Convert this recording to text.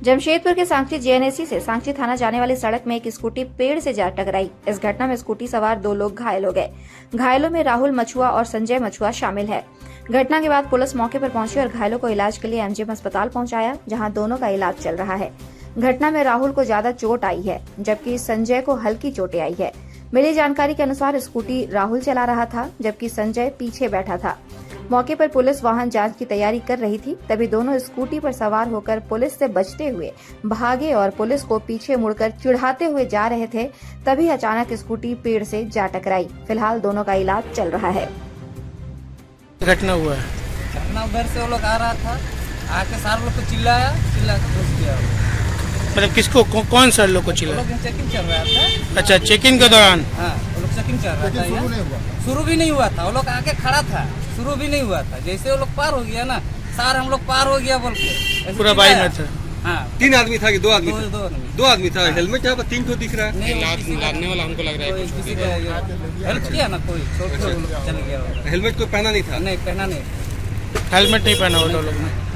जमशेदपुर के सांची जेएनएसी से सांची थाना जाने वाली सड़क में एक स्कूटी पेड़ से जा टकराई। इस घटना में स्कूटी सवार 2 लोग घायल हो गए। घायलों में राहुल मछुआ और संजय मछुआ शामिल है। घटना के बाद पुलिस मौके पर पहुंची और घायलों को इलाज के लिए एमजीएम अस्पताल पहुंचाया, जहां दोनों का इलाज चल रहा है। घटना में राहुल को ज्यादा चोट आई है, जबकि संजय को हल्की चोटें आई है। मिली जानकारी के अनुसार स्कूटी राहुल चला रहा था, जबकि संजय पीछे बैठा था। मौके पर पुलिस वाहन जांच की तैयारी कर रही थी, तभी दोनों स्कूटी पर सवार होकर पुलिस से बचते हुए भागे और पुलिस को पीछे मुड़कर चिढ़ाते हुए जा रहे थे। तभी अचानक स्कूटी पेड़ से जा टकराई। फिलहाल दोनों का इलाज चल रहा है। घटना हुआ है, घटना उधर से वो लोग आ रहा था, आके सारे लोग को चिल्ला के घुस गया। मतलब किसको कौन सा लोग को चिल्ला? चेकिंग चल रहा था। अच्छा, चेकिंग के दौरान? हाँ, वो लोग चेकिंग चल रहा था। शुरू भी नहीं हुआ था, वो लोग आके खड़ा था, शुरू भी नहीं हुआ था। जैसे वो लोग पार हो गया ना, सार हम लोग पार हो गया बोल के पूरा बाई में था। हाँ, 3 आदमी था कि 2 आदमी था? दो आदमी था। हाँ। हेलमेट यहाँ पर 3 ठो दिख रहा है। लादने वाला हमको लग रहा है किसी का हेल्प किया ना, कोई छोड़ के चल गया। हेलमेट कोई पहना नहीं था? नहीं, पहना नहीं। हेलमेट नहीं पहना वो लोग ने।